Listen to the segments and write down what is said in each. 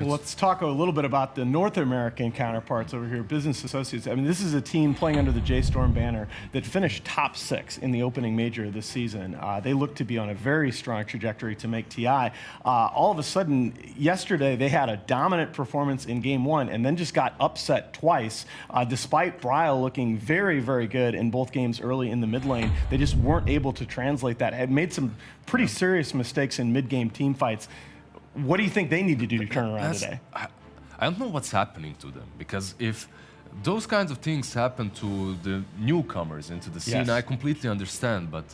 Well, let's talk a little bit about the North American counterparts over here, Business Associates. I mean, this is a team playing under the J-Storm banner that finished top 6 in the opening major this season. They look to be on a very strong trajectory to make TI. All of a sudden, yesterday, they had a dominant performance in game 1 and then just got upset twice. Despite Bryle looking very, very good in both games early in the mid lane, they just weren't able to translate that. Had made some pretty serious mistakes in mid-game team fights. What do you think they need to do to turn around today? I don't know what's happening to them, because if those kinds of things happen to the newcomers into the scene, I completely understand, but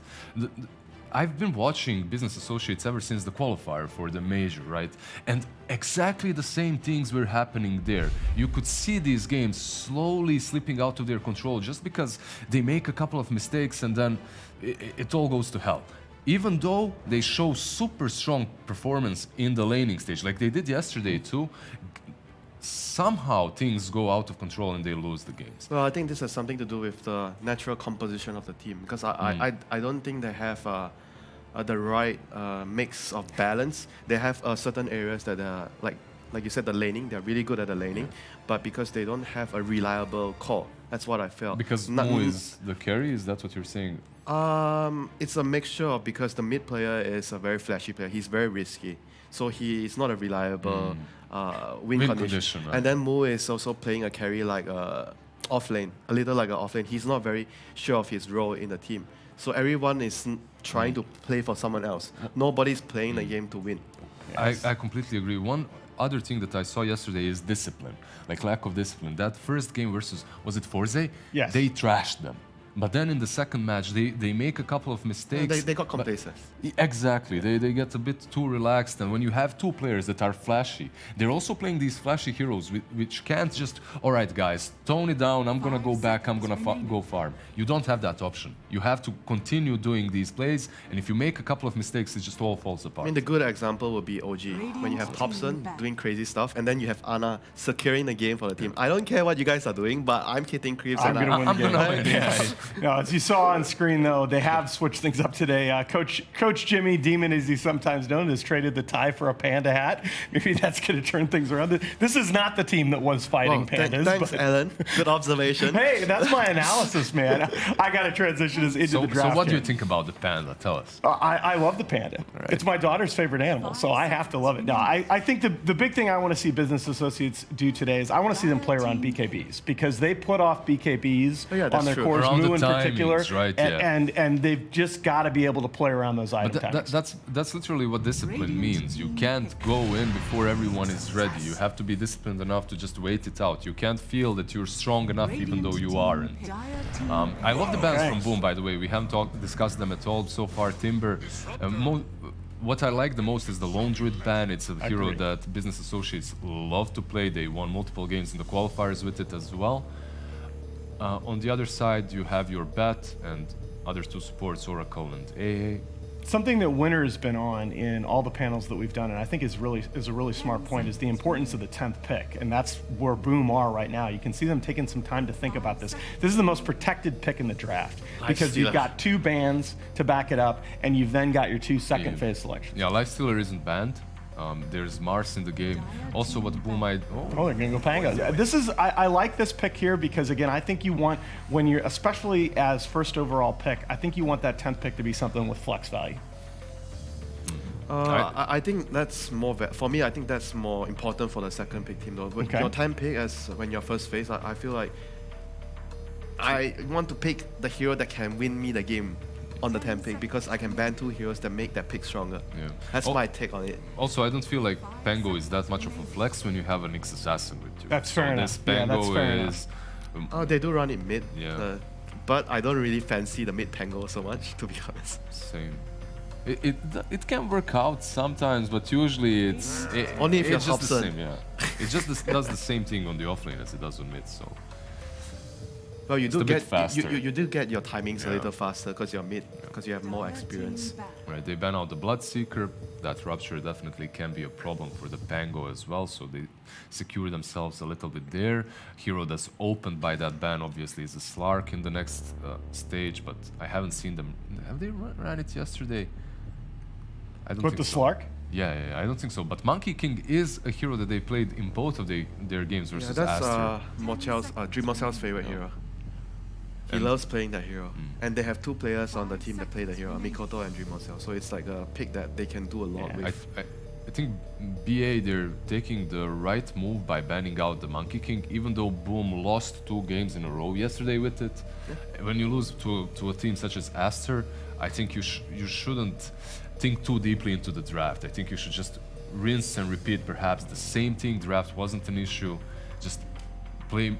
I've been watching Business Associates ever since the qualifier for the major, right? And exactly the same things were happening there. You could see these games slowly slipping out of their control just because they make a couple of mistakes and then it all goes to hell. Even though they show super strong performance in the laning stage, like they did yesterday too, somehow things go out of control and they lose the games. Well, I think this has something to do with the natural composition of the team, because I don't think they have the right mix of balance. They have certain areas that are like you said, the laning. They're really good at the laning, but because they don't have a reliable core, that's what I felt. Because MoOz is the carry, is that what you're saying? It's a mixture of, because the mid player is a very flashy player. He's very risky, so he is not a reliable win condition. Right? And then MoOz is also playing a carry like off lane, a little like an off lane. He's not very sure of his role in the team. So everyone is trying to play for someone else. Nobody's playing the game to win. Yes. I completely agree. One other thing that I saw yesterday is discipline, like lack of discipline. That first game versus, was it forZe? Yes. They trashed them. But then in the second match, they make a couple of mistakes. They got complacent. Exactly. They get a bit too relaxed. And when you have two players that are flashy, they're also playing these flashy heroes which can't just, all right, guys, tone it down. I'm going to go back. I'm going to go farm. You don't have that option. You have to continue doing these plays. And if you make a couple of mistakes, it just all falls apart. I mean, the good example would be OG. When you have Thompson doing crazy stuff, and then you have Ana securing the game for the team. I don't care what you guys are doing, but I'm hitting creeps. I'm going to win the game. Yeah. No, as you saw on screen, though, they have switched things up today. Coach Jimmy, Demon as he's sometimes known, has traded the tie for a panda hat. Maybe that's going to turn things around. This is not the team that was fighting pandas. Thanks, Alan. Good observation. Hey, that's my analysis, man. I got to transition us into the draft. So what do you think about the panda? Tell us. I love the panda. Right. It's my daughter's favorite animal, so I have to love it. No, I think the big thing I want to see Business Associates do today is I want to see them play around BKBs, because they put off BKBs on their cores, Moo in particular. Right, and they've just got to be able to play around those item tags. That's literally what discipline means. You can't go in before everyone is ready. You have to be disciplined enough to just wait it out. You can't feel that you're strong enough even though you aren't. I love the bans from BOOM, by the way. We haven't discussed them at all so far. Timber. What I like the most is the Lone Druid ban. It's a hero that Business Associates love to play. They won multiple games in the qualifiers with it as well. On the other side, you have your Bet and other two supports, Oracle and AA. Something that Winner's been on in all the panels that we've done, and I think is a really smart point, is the importance of the 10th pick, and that's where BOOM are right now. You can see them taking some time to think about this. This is the most protected pick in the draft, because you've got 2 bans to back it up, and you've then got your 2 second phase selections. Yeah, Lifestealer isn't banned. There's Mars in the game. Also, what BOOM might... Oh, they're going to go Pango. This is... I like this pick here because, again, I think you want, when you're, especially as first overall pick, I think you want that 10th pick to be something with flex value. I think that's more... For me, I think that's more important for the second pick team, though. When your 10th pick, when you're first phase, I feel like I want to pick the hero that can win me the game on the 10th pick, because I can ban 2 heroes that make that pick stronger. Yeah. That's my take on it. Also, I don't feel like Pango is that much of a flex when you have a Nyx Assassin with you. That's fair enough. This Pango is... they do run it mid. Yeah. But I don't really fancy the mid Pango so much, to be honest. Same. It can work out sometimes, but usually it's... Only if you're just the Hobson. same, yeah. It just does the same thing on the offlane as it does on mid, so... Well, you do get your timings a little faster because you're mid, because you have more experience. Right, they ban out the Bloodseeker. That Rupture definitely can be a problem for the Pango as well, so they secure themselves a little bit there. Hero that's opened by that ban, obviously, is a Slark in the next stage, but I haven't seen them. Have they ran it yesterday? I don't think the so. Slark? Yeah, I don't think so. But Monkey King is a hero that they played in both of their games versus that's Aster. Dreamocel's favorite hero. He loves playing that hero. And they have 2 players on the team that play the hero, Mikoto and Dreamocel. So it's like a pick that they can do a lot with. I think BA, they're taking the right move by banning out the Monkey King, even though BOOM lost 2 games in a row yesterday with it. Yeah. When you lose to a team such as Aster, I think you shouldn't think too deeply into the draft. I think you should just rinse and repeat perhaps the same thing. Draft wasn't an issue. Just play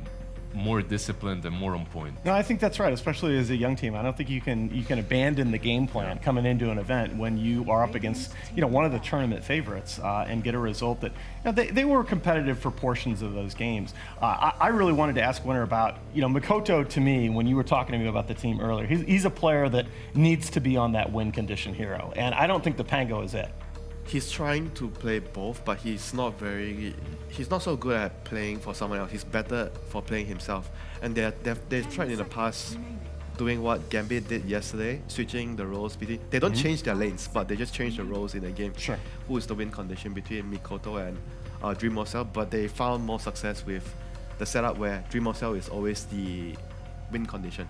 more disciplined and more on point. No, I think that's right, especially as a young team. I don't think you can abandon the game plan coming into an event when you are up against one of the tournament favorites and get a result that they were competitive for portions of those games. I really wanted to ask Winner about Mikoto. To me, when you were talking to me about the team earlier, he's a player that needs to be on that win condition hero, and I don't think the Pango is it. He's trying to play both, but he's not so good at playing for someone else. He's better for playing himself. And they've tried in the past doing what Gambit did yesterday, switching the roles between. They don't change their lanes, but they just change the roles in the game. Sure. Who is the win condition between Mikoto and Dreamocel? But they found more success with the setup where Dreamocel is always the win condition.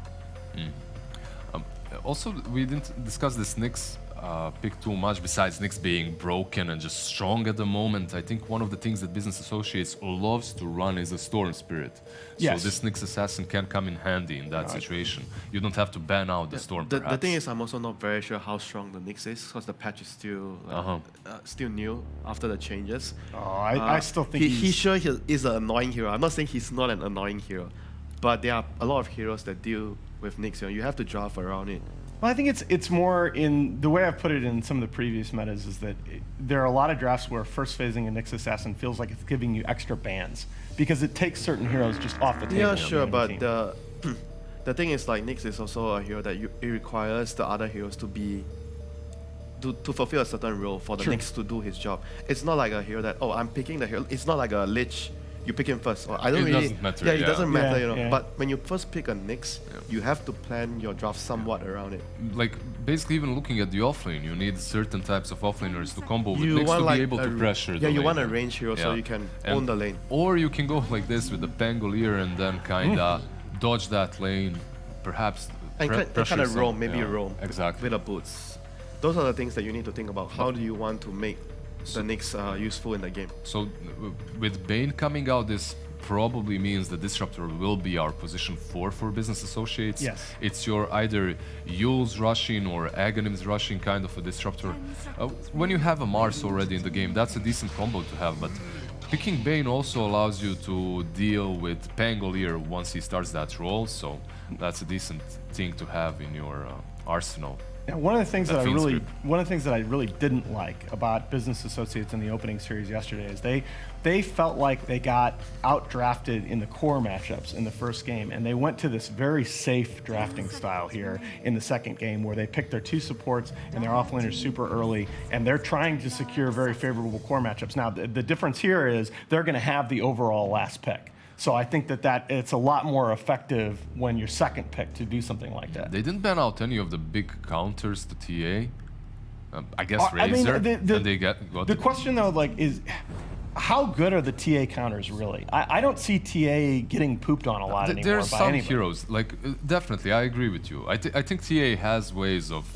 Also, we didn't discuss this Nyx pick too much, besides Nyx being broken and just strong at the moment. I think one of the things that Business Associates loves to run is a Storm Spirit. Yes. So this Nyx Assassin can come in handy in that situation. You don't have to ban out the Storm, the thing is, I'm also not very sure how strong the Nyx is, because the patch is still new after the changes. I still think he is an annoying hero. I'm not saying he's not an annoying hero, but there are a lot of heroes that deal with Nyx. You have to draft around it. Well, I think it's more in the way I've put it in some of the previous metas is that there are a lot of drafts where first phasing a Nyx Assassin feels like it's giving you extra bans because it takes certain heroes just off the table. Yeah, sure, but the thing is, like, Nyx is also a hero that it requires the other heroes to fulfill a certain role for the Nyx to do his job. It's not like a hero that, I'm picking the hero. It's not like a Lich. You pick him first. Or It doesn't matter. Yeah, it doesn't matter, But when you first pick a Nyx, you have to plan your draft somewhat around it. Like, basically, even looking at the offlane, you need certain types of offlaners to combo with Nyx to be able to pressure the lane. You want a range hero so you can own the lane. Or you can go like this with the Pangolier and then kinda dodge that lane, perhaps and kind of roam, roam. Exactly. With the boots. Those are the things that you need to think about. How do you want to make the Nyx useful in the game? So with Bane coming out, this probably means the Disruptor will be our position 4 for Business Associates. Yes. It's your either Yule's rushing or Aghanim's rushing kind of a Disruptor. When you have a Mars already in the game, that's a decent combo to have, but picking Bane also allows you to deal with Pangolier once he starts that role, so that's a decent thing to have in your arsenal. Now, one of the things that I really didn't like about Business Associates in the opening series yesterday is they felt like they got outdrafted in the core matchups in the first game, and they went to this very safe drafting style here in the second game where they picked their 2 supports and their offlaners super early, and they're trying to secure very favorable core matchups. Now, the difference here is they're going to have the overall last pick. So I think that it's a lot more effective when you're second pick to do something like that. They didn't ban out any of the big counters to TA. I guess Razor. And they got the question though, like, is how good are the TA counters really? I don't see TA getting pooped on a lot anymore. There are some heroes, like definitely, I agree with you. I think TA has ways of.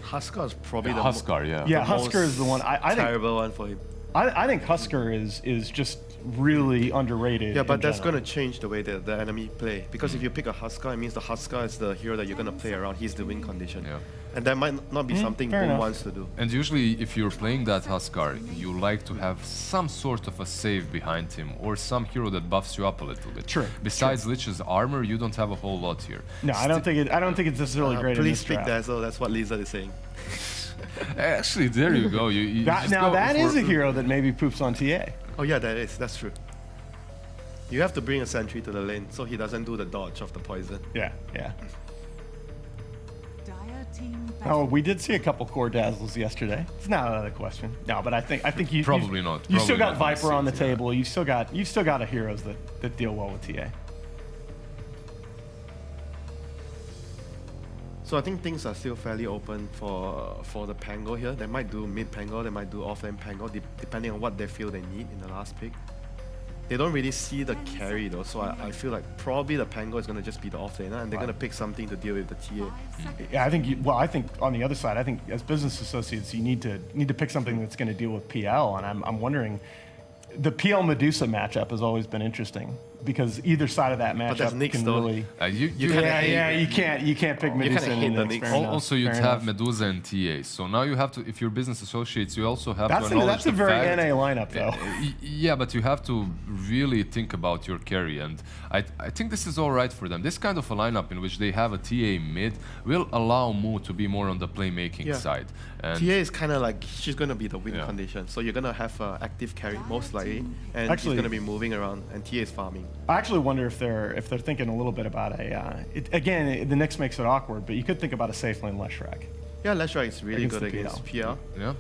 Huskar is probably the Huskar, yeah, Huskar is the one. I think terrible one for him. I think Huskar is just really underrated. Yeah, but that's going to change the way that the enemy play. Because if you pick a Huskar, it means the Huskar is the hero that you're going to play around. He's the win condition. Yeah. And that might not be something BOOM wants to do. And usually, if you're playing that Huskar, you like to have some sort of a save behind him, or some hero that buffs you up a little bit. True. Besides Lich's armor, you don't have a whole lot here. No, I don't think it's necessarily great. Please speak Dazzle. That's what Lizard is saying. Actually, there you go. That is a hero that maybe poops on TA. Oh yeah, that's true. You have to bring a sentry to the lane so he doesn't do the dodge of the poison. Yeah. Oh, we did see a couple core dazzles yesterday. It's not another question. No, but I think you probably not. You still got Viper on the table. You still got a heroes that deal well with TA. So I think things are still fairly open for the Pango here. They might do mid Pango, they might do off-lane Pango, depending on what they feel they need in the last pick. They don't really see the carry though, so I feel like probably the Pango is going to just be the off-laner, and they're going to pick something to deal with the TA. Yeah, I think. I think on the other side, I think as business associates, you need to pick something that's going to deal with PL, and I'm wondering. The PL Medusa matchup has always been interesting because either side of that matchup can really. You can't pick Medusa in the Nyx. Also, you'd have Medusa and TA. So now you have to, if you're business associates, you also have to acknowledge that's a very NA lineup, though. Yeah, but you have to really think about your carry, and I think this is all right for them. This kind of a lineup in which they have a TA mid will allow Moo to be more on the playmaking side. And TA is kind of like she's going to be the win condition, so you're going to have an active carry most likely, and she's going to be moving around, and TA is farming. I actually wonder if they're thinking a little bit about a. Again, the Nyx makes it awkward, but you could think about a safe lane Leshrac. Yeah, Leshrac is really good against PL. Yeah.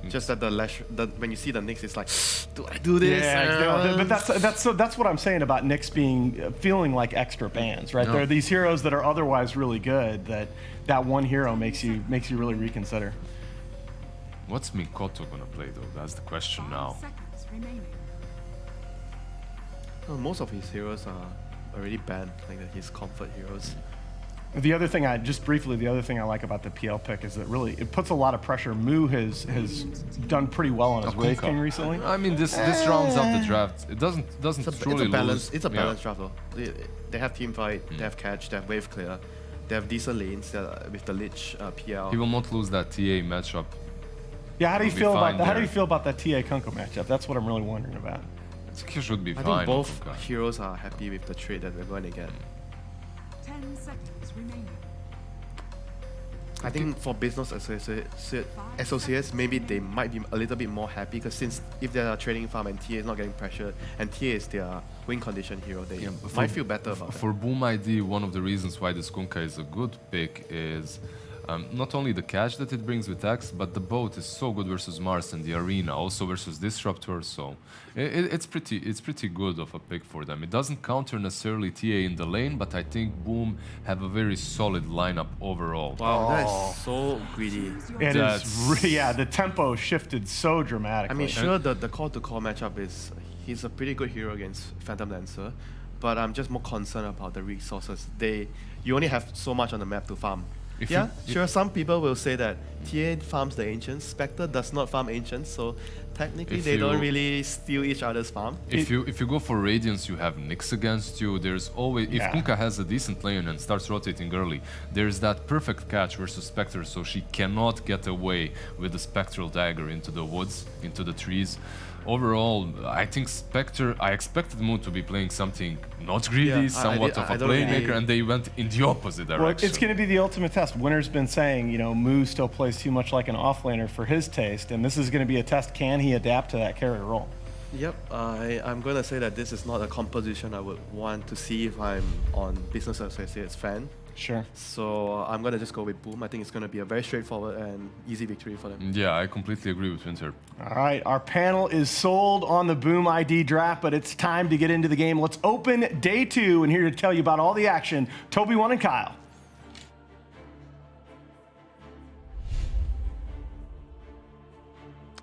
Just that when you see the Nyx, it's like, do I do this? Yeah, but that's what I'm saying about Nyx feeling like extra bans, right? There are these heroes that are otherwise really good that one hero makes you really reconsider. What's Mikoto gonna play though? That's the question now. Well, most of his heroes are already banned, like his comfort heroes. The other thing I like about the PL pick is that really it puts a lot of pressure. Moo has done pretty well on his Wave King recently. I mean, this rounds up the draft. It doesn't truly lose. It's a balanced draft though. They have team fight, they have catch, they have wave clear, they have decent lanes with the Lich PL. He will not lose that TA matchup. Yeah, how do you feel about that? How do you feel about that TA Kunko matchup? That's what I'm really wondering about. He should be fine. I think both heroes are happy with the trade that they're going to get. 10 seconds remaining. I think for business associates, maybe they might be a little bit more happy because since if they're a trading farm and TA is not getting pressured and TA is their win condition hero, they might feel better about that. For BOOM ID, one of the reasons why this Kunkka is a good pick is not only the catch that it brings with X, but the boat is so good versus Mars in the arena, also versus Disruptor, so it's pretty good of a pick for them. It doesn't counter necessarily TA in the lane, but I think BOOM have a very solid lineup overall. Wow, that is so greedy. It is, yeah, the tempo shifted so dramatically. I mean, sure, the call-to-call matchup is, he's a pretty good hero against Phantom Lancer, but I'm just more concerned about the resources. You only have so much on the map to farm. Sure, some people will say that TA farms the Ancients, Spectre does not farm Ancients, so technically they don't really steal each other's farm. If you go for Radiance, you have Nyx against you. There's always, if Kunkka has a decent lane and starts rotating early, there's that perfect catch versus Spectre, so she cannot get away with the Spectral Dagger into the woods, into the trees. Overall, I think Spectre, I expected Moon to be playing something not greedy, somewhat of a playmaker, and they went in the opposite direction. Well, it's going to be the ultimate test. Winner's been saying, you know, Moo still plays too much like an offlaner for his taste, and this is going to be a test. Can he adapt to that carry role? Yep, I'm going to say that this is not a composition I would want to see if I'm on Business Associates fan. Sure. So I'm going to just go with BOOM. I think it's going to be a very straightforward and easy victory for them. Yeah, I completely agree with Winter. All right, our panel is sold on the BOOM ID draft, but it's time to get into the game. Let's open day 2, and here to tell you about all the action, Toby1 and Kyle.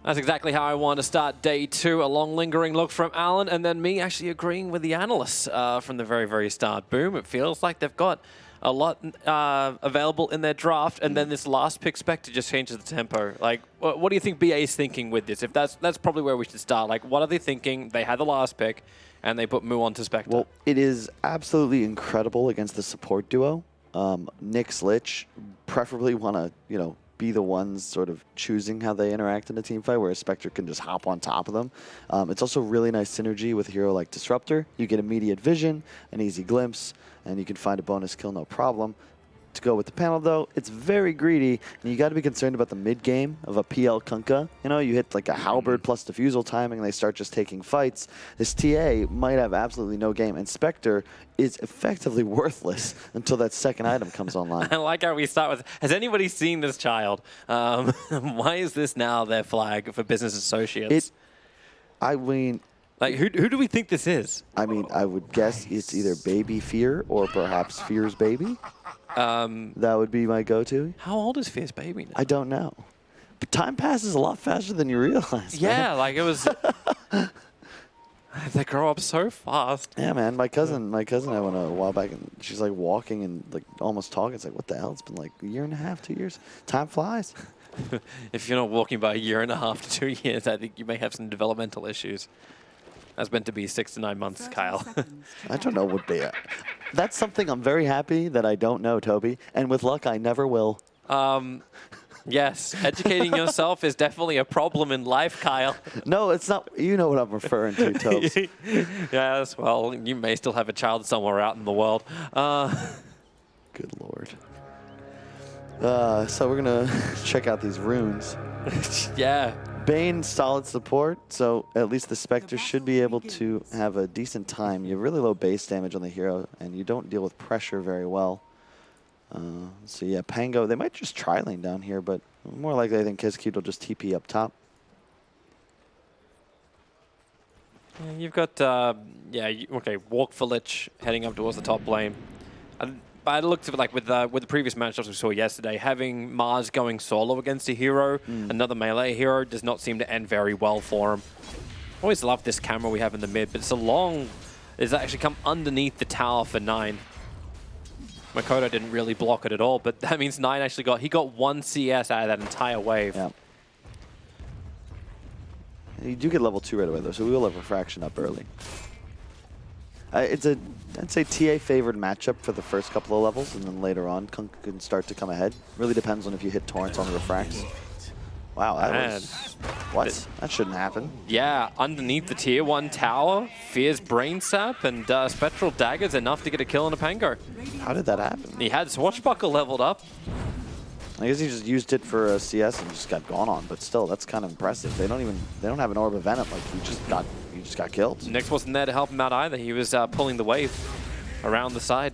That's exactly how I want to start day 2. A long lingering look from Alan, and then me actually agreeing with the analysts from the very, very start. BOOM, it feels like they've got a lot available in their draft, and then this last pick Spectre just changes the tempo. Like, what do you think BA is thinking with this? If that's probably where we should start. Like, what are they thinking? They had the last pick, and they put Moo onto Spectre. Well, it is absolutely incredible against the support duo. Nyx, Lich preferably want to, you know, be the ones sort of choosing how they interact in a team fight, whereas Spectre can just hop on top of them. It's also really nice synergy with a hero like Disruptor. You get immediate vision, an easy glimpse, and you can find a bonus kill no problem. To go with the panel though, it's very greedy, and you got to be concerned about the mid game of a PL Kunkka. You know, you hit like a halberd plus diffusal timing, and they start just taking fights. This TA might have absolutely no game, and Spectre is effectively worthless until that second item comes online. I like how we start with, has anybody seen this child? Why is this now their flag for business associates? I mean, like, who do we think this is? I mean, I would guess it's either Baby Fear or perhaps Fear's baby. That would be my go-to. How old is Fierce Baby now? I don't know. But time passes a lot faster than you realize. Yeah, man. like it was. They grow up so fast. Yeah, man. My cousin, I went a while back, and she's like walking and like almost talking. It's like, what the hell? It's been like a year and a half, 2 years. Time flies. If you're not walking by a year and a half to 2 years, I think you may have some developmental issues. That's meant to be 6 to 9 months, Kyle. I don't know what be. That's something I'm very happy that I don't know, Toby. And with luck, I never will. Yes, educating yourself is definitely a problem in life, Kyle. No, it's not. You know what I'm referring to, Tobes. Yes, well, you may still have a child somewhere out in the world. Good Lord. So we're going to check out these runes. Yeah. Bane, solid support, so at least the Spectre should be able to have a decent time. You have really low base damage on the hero, and you don't deal with pressure very well. So yeah, Pango, they might just tri-lane down here, but more likely I think Khezcute will just TP up top. Yeah, you've got, okay, Walk for Lich heading up towards the top lane. I looked at it like with the previous matchups we saw yesterday, having MoOz going solo against a hero, another melee hero, does not seem to end very well for him. Always love this camera we have in the mid, but it's actually come underneath the tower for 9. Mikoto didn't really block it at all, but that means 9 actually got 1 CS out of that entire wave. Yeah. You do get level 2 right away though, so we will have Refraction up early. It's a, I'd say, TA-favored matchup for the first couple of levels, and then later on can start to come ahead. Really depends on if you hit torrents on the refracts. Wow, that was... What? That shouldn't happen. Yeah, underneath the tier 1 tower, Fear's Brain Sap and Spectral Daggers enough to get a kill on a Pango. How did that happen? He had Swashbuckle leveled up. I guess he just used it for a CS and just got gone on, but still, that's kind of impressive. They don't have an Orb of Venom, like he just got killed. Nyx wasn't there to help him out either. He was pulling the wave around the side.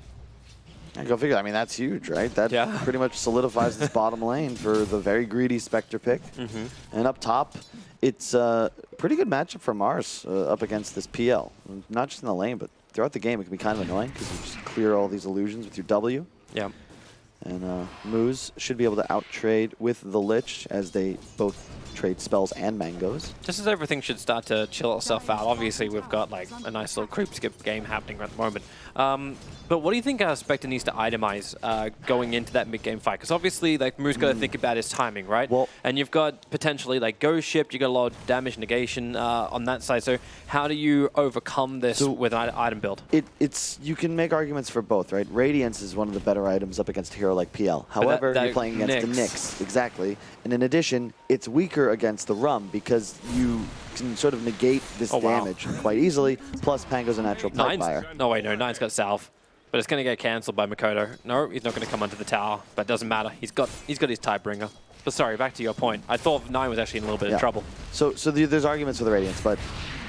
I go figure. I mean, that's huge, right? That pretty much solidifies this bottom lane for the very greedy Spectre pick. And up top, it's a pretty good matchup for Mars up against this PL. Not just in the lane, but throughout the game, it can be kind of annoying because you just clear all these illusions with your W. Yeah. And MoOz should be able to out-trade with the Lich as they both trade spells and mangoes. Just as everything should start to chill itself out, obviously we've got like a nice little creep skip game happening at the moment. But what do you think Spectre needs to itemize going into that mid-game fight? Because obviously like MoOz got to think about his timing, right? Well, and you've got potentially like Ghost Ship, you got a lot of damage negation on that side. So how do you overcome this with an item build? You can make arguments for both, right? Radiance is one of the better items up against a hero like PL. However, you're playing against the Nyx. Exactly. And in addition, it's weaker against the Rum because you can sort of negate this damage quite easily, plus Pango's a natural pipe fire. No, wait, no, 9's got Salve. But it's going to get cancelled by Mikoto. No, he's not going to come onto the tower, but it doesn't matter. He's got his Tidebringer. But sorry, back to your point. I thought 9 was actually in a little bit of trouble. So there's arguments for the Radiance, but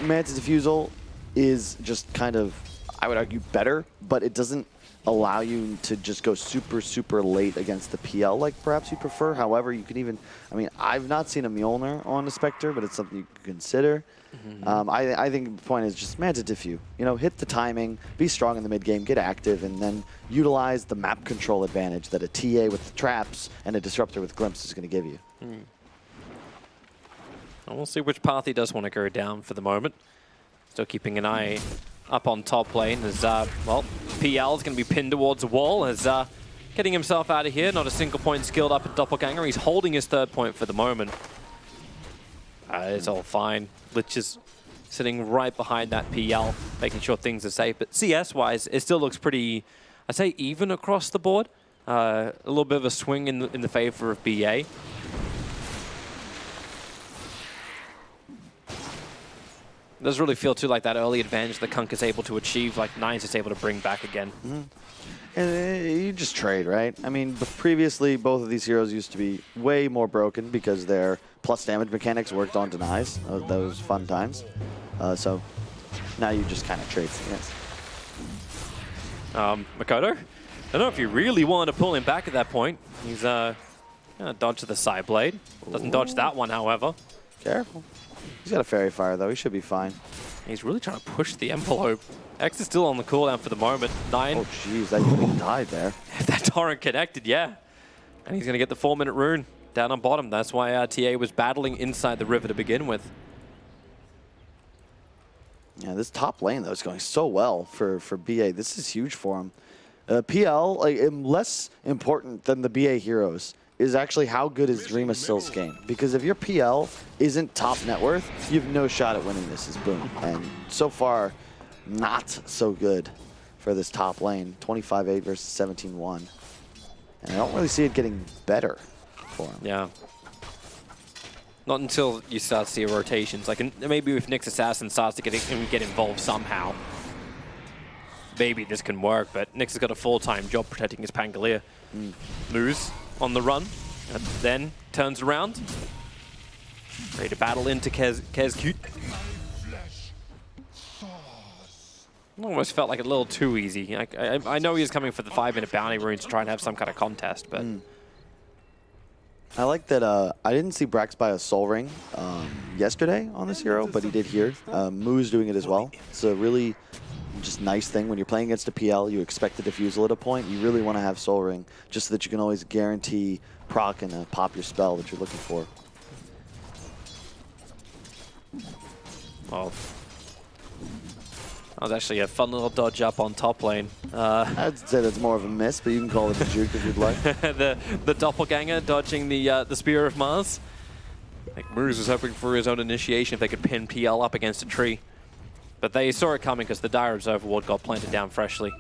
Mantis Diffusal is just kind of, I would argue, better, but it doesn't allow you to just go super, super late against the PL like perhaps you prefer. However, you can even, I mean, I've not seen a Mjolnir on the Spectre, but it's something you could consider. I think the point is just Manta Diffuse. You know, hit the timing, be strong in the mid game, get active, and then utilize the map control advantage that a TA with the traps and a disruptor with glimpse is going to give you. And we'll see which path he does want to go down for the moment. Still keeping an eye up on top lane as, well, PL is going to be pinned towards a wall as getting himself out of here. Not a single point skilled up at Doppelganger. He's holding his 3rd point for the moment. It's all fine. Lich is sitting right behind that PL, making sure things are safe. But CS-wise, it still looks pretty, I'd say, even across the board. A little bit of a swing in the favor of BA. It does really feel, too, like that early advantage that Kunk is able to achieve, like 9's just able to bring back again. And you just trade, right? I mean, previously, both of these heroes used to be way more broken because their plus damage mechanics worked on denies. Those fun times. So now you just kind of trade CS. Mikoto? I don't know if you really want to pull him back at that point. He's gonna dodge the side blade. Doesn't dodge that one, however. Careful. He's got a Fairy Fire, though. He should be fine. He's really trying to push the envelope. X is still on the cooldown for the moment. 9. Oh, jeez, that even died there. If that torrent connected, yeah. And he's going to get the 4-minute rune down on bottom. That's why TA was battling inside the river to begin with. Yeah, this top lane, though, is going so well for BA. This is huge for him. PL, like, less important than the BA heroes is actually how good is Dreamocel's game. Because if your PL isn't top net worth, you have no shot at winning this as Boom. And so far, not so good for this top lane. 25-8 versus 17-1. And I don't really see it getting better for him. Yeah. Not until you start to see rotations. Like maybe if Nyx Assassin starts to get involved somehow, maybe this can work. But Nyx has got a full-time job protecting his Pangolier. MoOz on the run, and then turns around. Ready to battle into Khezcute. Almost felt like a little too easy. I know he was coming for the 5-minute bounty rune to try and have some kind of contest, but... I like that I didn't see Brax buy a Soul Ring yesterday on this hero, but he did here. MoOz doing it as well. It's a really just nice thing. When you're playing against a PL, you expect a defusal at a point. You really want to have Soul Ring just so that you can always guarantee proc and pop your spell that you're looking for. Well, that was actually a fun little dodge up on top lane. I'd say that's more of a miss, but you can call it a juke if you'd like. the doppelganger dodging the Spear of Mars. I think MoOz was hoping for his own initiation if they could pin PL up against a tree. But they saw it coming because the Dire Observer Ward got planted down freshly.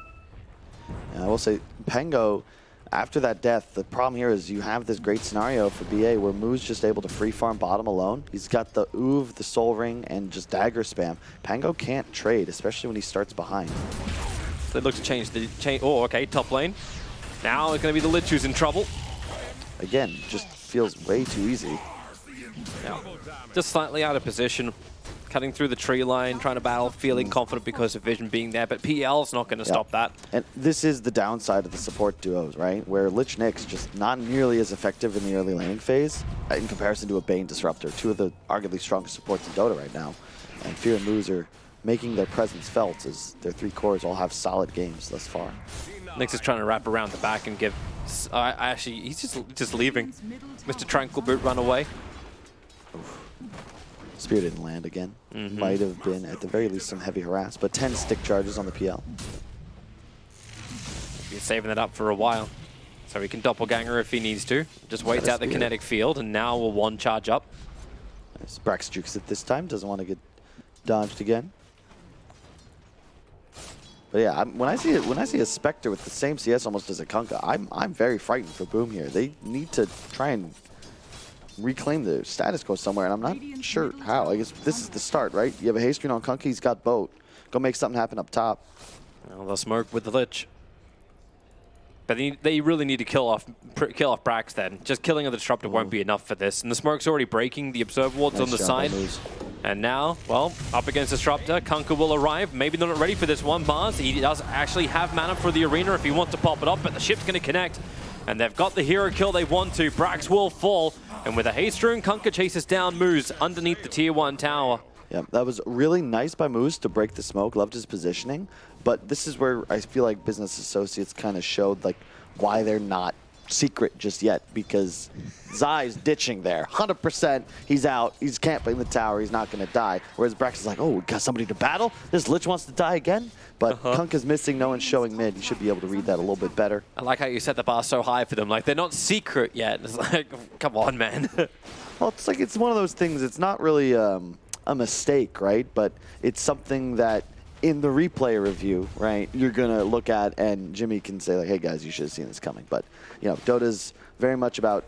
Yeah, I will say, Pango, after that death, the problem here is you have this great scenario for BA where MoOz just able to free farm bottom alone. He's got the Oov, the Soul Ring, and just dagger spam. Pango can't trade, especially when he starts behind. So they look to change the... Oh, okay, top lane. Now it's going to be the Lich who's in trouble. Again, just feels way too easy. Yeah. Just slightly out of position. Cutting through the tree line, trying to battle, feeling confident because of vision being there, but PL's not going to stop that. And this is the downside of the support duos, right? Where Lich Nyx just not nearly as effective in the early laning phase in comparison to a Bane Disruptor, two of the arguably strongest supports in Dota right now. And Fear and MoOz are making their presence felt as their 3 cores all have solid games thus far. Nyx is trying to wrap around the back and give... actually, he's just leaving. Mr. Tranquil Boot run away. Oof. Spear didn't land again. Might have been, at the very least, some heavy harass, but 10 stick charges on the PL. He's saving that up for a while. So he can doppelganger if he needs to. Just waits out the kinetic field, and now will 1 charge up. Nice. Brax jukes it this time, doesn't want to get dodged again. But yeah, when I see a Spectre with the same CS almost as a Kunkka, I'm very frightened for Boom here. They need to try and reclaim the status quo somewhere, and I'm not sure how. I guess this is the start, right? You have a haste screen on Kunkka, he's got boat. Go make something happen up top. Well, they'll smoke with the Lich. But they really need to kill off Brax then. Just killing of the Disruptor won't be enough for this. And the smoke's already breaking, the Observer Ward's on the side. And now, well, up against Disruptor, Kunkka will arrive. Maybe they're not ready for this one, Mars. He does actually have mana for the arena if he wants to pop it up, but the ship's going to connect. And they've got the hero kill they want to. Brax will fall. And with a haste rune, Kunkka chases down MoOz underneath the tier 1 tower. Yeah, that was really nice by MoOz to break the smoke. Loved his positioning. But this is where I feel like Business Associates kind of showed like why they're not secret just yet, because Zai's ditching there. 100%, he's out. He's camping the tower. He's not going to die. Whereas Brax is like, oh, we got somebody to battle? This Lich wants to die again? But Kunkka's missing. No one's showing mid. You should be able to read that a little bit better. I like how you set the bar so high for them. Like, they're not secret yet. It's like, come on, man. Well, it's like it's one of those things. It's not really a mistake, right? But it's something that in the replay review, right, you're going to look at and Jimmy can say, like, hey, guys, you should have seen this coming. But, you know, Dota's very much about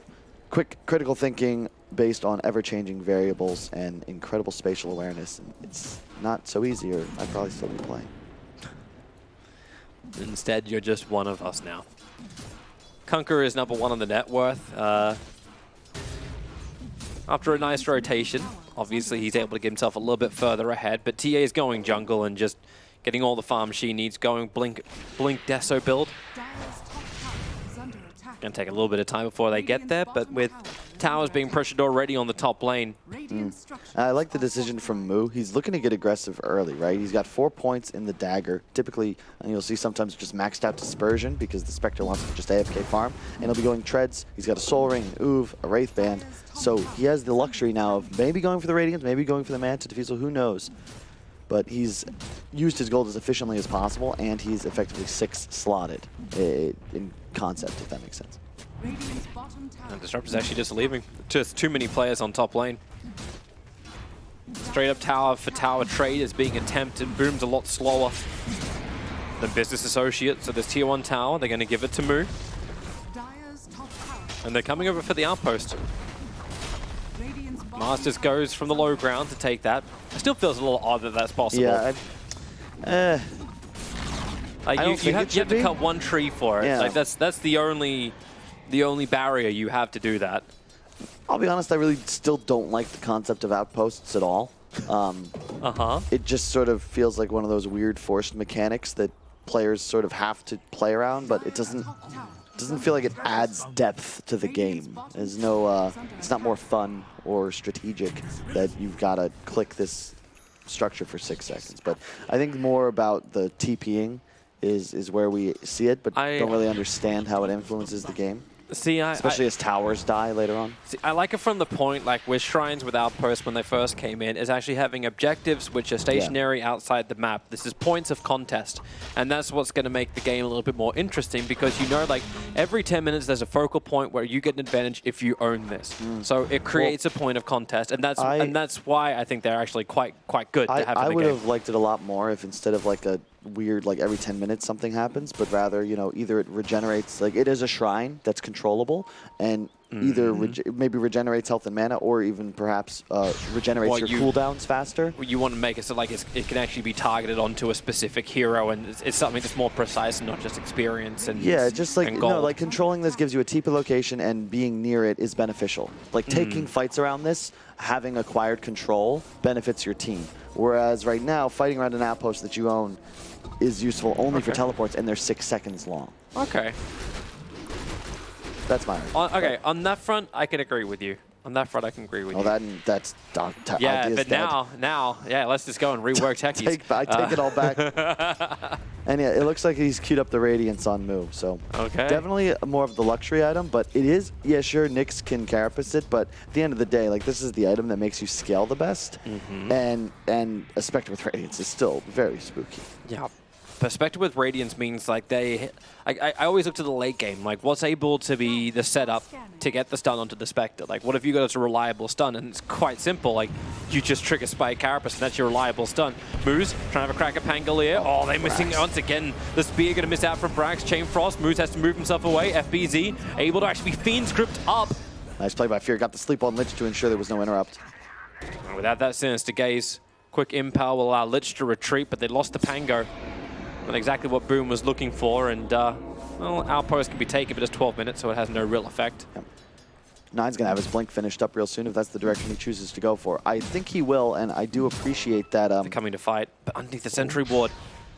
quick critical thinking based on ever-changing variables and incredible spatial awareness. And it's not so easy, or I'd probably still be playing. Instead, you're just one of us now. Kunkka is number 1 on the net worth. After a nice rotation, obviously he's able to get himself a little bit further ahead, but TA is going jungle and just getting all the farm she needs going. Blink Deso build. Going to take a little bit of time before they get there, but with towers being pressured already on the top lane. I like the decision from Moo. He's looking to get aggressive early, right? He's got 4 points in the dagger. Typically, and you'll see sometimes just maxed out dispersion because the Spectre wants to just AFK farm. And he'll be going treads. He's got a Soul Ring, an Oov, a Wraith Band. So he has the luxury now of maybe going for the Radiance, maybe going for the Manta Diffusal, who knows. But he's used his gold as efficiently as possible, and he's effectively 6 slotted in concept, if that makes sense. And Disruptor's actually just leaving. Just too many players on top lane. Straight up tower for tower trade is being attempted. Boom's a lot slower than Business Associate, so there's tier 1 tower. They're going to give it to Moo. And they're coming over for the outpost. Mars just goes from the low ground to take that. It still feels a little odd that that's possible. Yeah, you have to cut one tree for it. Yeah. Like that's the only barrier you have to do that. I'll be honest, I really still don't like the concept of outposts at all. It just sort of feels like one of those weird forced mechanics that players sort of have to play around, but it doesn't feel like it adds depth to the game. There's no, it's not more fun or strategic that you've got to click this structure for 6 seconds. But I think more about the TPing is where we see it, but don't really understand how it influences the game. See, especially as towers die later on. See, I like it from the point, like with Shrines with Outposts when they first came in, is actually having objectives which are stationary outside the map. This is points of contest. And that's what's going to make the game a little bit more interesting because you know, like, every 10 minutes there's a focal point where you get an advantage if you own this. So it creates a point of contest, and that's why I think they're actually quite good to have in the game. I would have liked it a lot more if instead of like a weird, like every 10 minutes something happens, but rather, you know, either it regenerates, like it is a shrine that's controllable, and either maybe regenerates health and mana, or even perhaps regenerates your cooldowns faster. You want to make it so like it can actually be targeted onto a specific hero, and it's something that's more precise and not just experience and just like like controlling this gives you a TP location, and being near it is beneficial. Like taking fights around this, having acquired control benefits your team. Whereas right now, fighting around an outpost that you own is useful only for teleports, and they're 6 seconds long. Okay. That's my argument. On that front, I can agree with you. On that front, I can agree with you. That's yeah, idea's but dead. now, let's just go and rework techies. I take it all back. And yeah, it looks like he's queued up the Radiance on Moo, so definitely more of the luxury item, but it is, sure, Nyx can carapace it, but at the end of the day, like, this is the item that makes you scale the best, and a Spectre with Radiance is still very spooky. Yeah. Perspective with Radiance means like I always look to the late game, like what's able to be the setup to get the stun onto the Spectre. Like what if you got as a reliable stun, and it's quite simple, like you just trigger Spike Carapace and that's your reliable stun. MoOz trying to have a crack at Pangolier. Oh, they're missing once again. The Spear gonna miss out from Brax. Chain Frost. MoOz has to move himself away. FBZ able to actually Fiend Script up. Nice play by Fear. Got the sleep on Lich to ensure there was no interrupt. And without that Sinister Gaze, quick Impel will allow Lich to retreat, but they lost the Pango. Not exactly what Boom was looking for, and well, Outpost can be taken, but it's 12 minutes, so it has no real effect. Yep. Nine's going to have his Blink finished up real soon if that's the direction he chooses to go for. I think he will, and I do appreciate that. They're coming to fight, but underneath the Sentry Ward,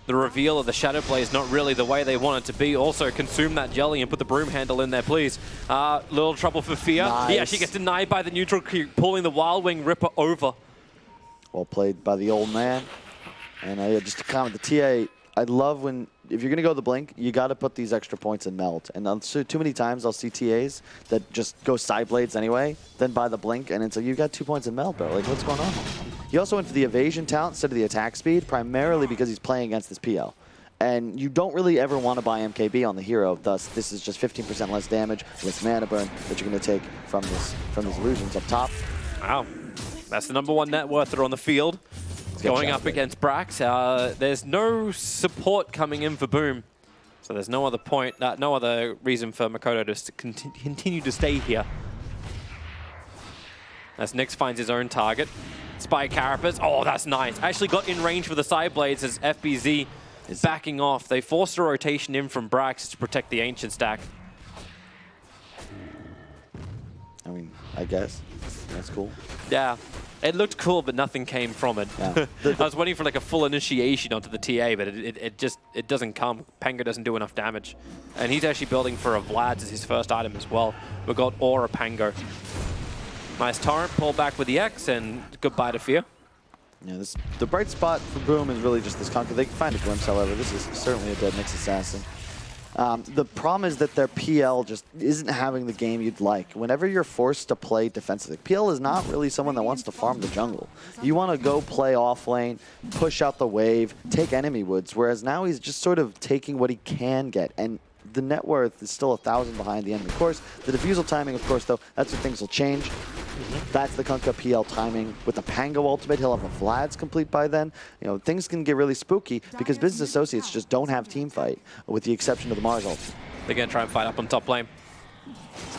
the reveal of the Shadow Play is not really the way they want it to be. Also, consume that Jelly and put the Broom handle in there, please. Little trouble for Fear. Nice. He actually gets denied by the neutral crew, pulling the Wild Wing Ripper over. Well played by the old man. And just to comment, the TA, I love when, if you're going to go the Blink, you got to put these extra points in Melt. And so too many times I'll see TAs that just go side blades anyway, then buy the Blink, and it's like, you got 2 points in Melt, bro. Like, what's going on? He also went for the evasion talent instead of the attack speed, primarily because he's playing against this PL. And you don't really ever want to buy MKB on the hero, thus this is just 15% less damage, less mana burn that you're going to take from these illusions up top. Wow. That's the #1 net worther on the field. Going up against Brax. There's no support coming in for Boom, so there's no other point, no other reason for Mikoto to continue to stay here. As Nyx finds his own target. Spike Carapace. Oh, that's nice. Actually got in range for the side blades as FBZ is backing off. They forced a rotation in from Brax to protect the Ancient stack. I mean, I guess. That's cool. Yeah. It looked cool, but nothing came from it. Yeah. I was waiting for like a full initiation onto the TA, but it doesn't come. Pango doesn't do enough damage. And he's actually building for a Vlad's as his first item as well. We've got Aura Pango. Nice torrent, pull back with the X, and goodbye to Fear. Yeah, the bright spot for Boom is really just this conquer. They can find a glimpse, however. This is certainly a dead Nyx assassin. The problem is that their PL just isn't having the game you'd like. Whenever you're forced to play defensively, PL is not really someone that wants to farm the jungle. You want to go play off lane, push out the wave, take enemy woods, whereas now he's just sort of taking what he can get. And the net worth is still 1,000 behind the enemy course. The defusal timing, of course, though, that's where things will change. That's the Kunkka PL timing. With the Pango ultimate, he'll have a Vlad's complete by then. You know, things can get really spooky because Business Associates just don't have team fight, with the exception of the Mars ult. They're going to try and fight up on top lane.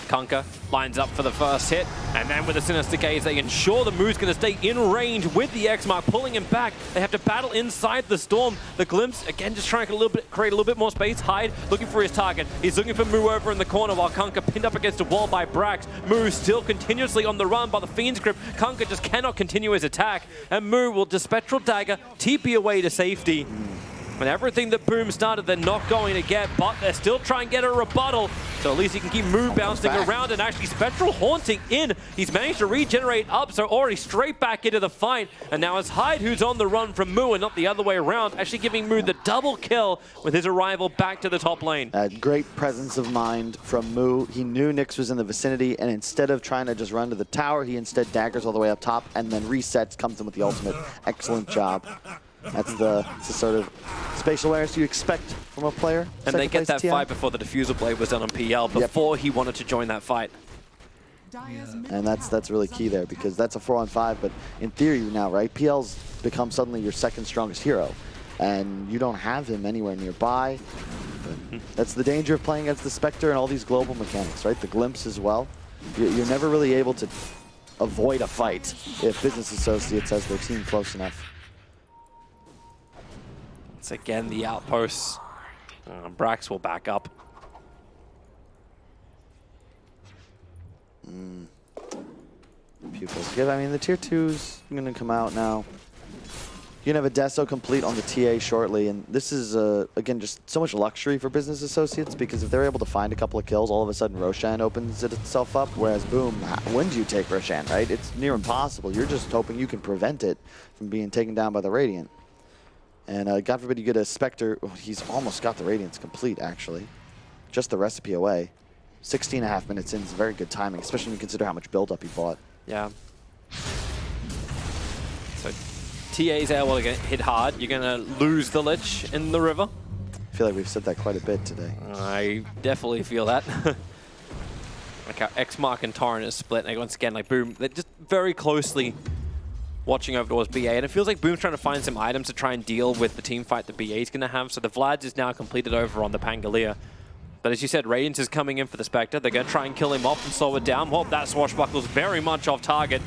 Kunkka lines up for the first hit, and then with the Sinister Gaze, they ensure the MoOz going to stay in range with the X-Mark, pulling him back. They have to battle inside the Storm. The Glimpse, again, just trying to create a little bit more space. Hyde looking for his target. He's looking for MoOz over in the corner, while Kunkka pinned up against a wall by Brax. MoOz still continuously on the run by the Fiend's Grip. Kunkka just cannot continue his attack, and MoOz will Spectral Dagger TP away to safety. And everything that Boom started, they're not going to get, but they're still trying to get a rebuttal. So at least he can keep MoOz bouncing around, and actually Spectral haunting in. He's managed to regenerate up, so already straight back into the fight. And now it's Hyde who's on the run from MoOz and not the other way around, actually giving MoOz the double kill with his arrival back to the top lane. Great presence of mind from MoOz. He knew Nyx was in the vicinity, and instead of trying to just run to the tower, he instead daggers all the way up top and then resets, comes in with the ultimate. Excellent job. That's the sort of spatial awareness you expect from a player. And they get that fight before the diffusal blade was done on PL, before he wanted to join that fight. And that's really key there, because that's a 4-on-5, but in theory now, right, PL's become suddenly your second strongest hero, and you don't have him anywhere nearby. But that's the danger of playing against the Spectre and all these global mechanics, right? The Glimpse as well. You're never really able to avoid a fight if Business Associates has their team close enough. Again, the outposts. Brax will back up. Pupils. Yeah, I mean, the tier 2's going to come out now. You're going to have a Deso complete on the TA shortly, and this is, again, just so much luxury for Business Associates, because if they're able to find a couple of kills, all of a sudden Roshan opens itself up, whereas Boom, when do you take Roshan, right? It's near impossible. You're just hoping you can prevent it from being taken down by the Radiant. And God forbid you get a Spectre. Oh, he's almost got the Radiance complete, actually. Just the recipe away. 16.5 minutes in is very good timing, especially when you consider how much build-up he bought. Yeah. So TA's able to get hit hard. You're going to lose the Lich in the river. I feel like we've said that quite a bit today. I definitely feel that. Like how X-Mark and Torrent is split. And once again, like Boom, they're just very closely watching over towards BA, and it feels like Boom's trying to find some items to try and deal with the team fight that BA's going to have. So the Vlad's is now completed over on the Pangolier. But as you said, Radiance is coming in for the Spectre. They're going to try and kill him off and slow it down. Well, that swashbuckle's very much off target.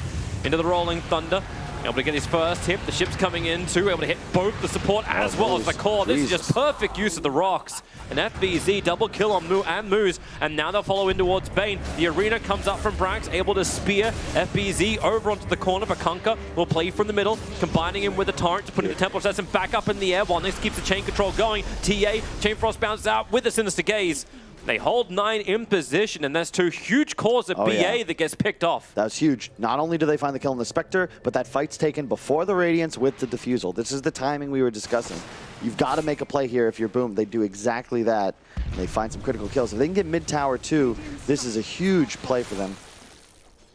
Into the Rolling Thunder. Able to get his first hit. The ship's coming in too. Able to hit both the support as well as the core. This is just perfect use of the rocks. An FBZ double kill on MoOz and MoOz. And now they'll follow in towards Bane. The arena comes up from Brax, able to spear FBZ over onto the corner. But Kunkka will play from the middle, combining him with the torrent to putting the Temple Assassin back up in the air while Nyx keeps the chain control going. TA, Chain Frost bounces out with the Sinister Gaze. They hold 9 in position, and that's 2 huge cores of BA that gets picked off. That was huge. Not only do they find the kill on the Spectre, but that fight's taken before the Radiance with the Diffusal. This is the timing we were discussing. You've got to make a play here if you're Boom. They do exactly that. They find some critical kills. If they can get mid-tower too, this is a huge play for them.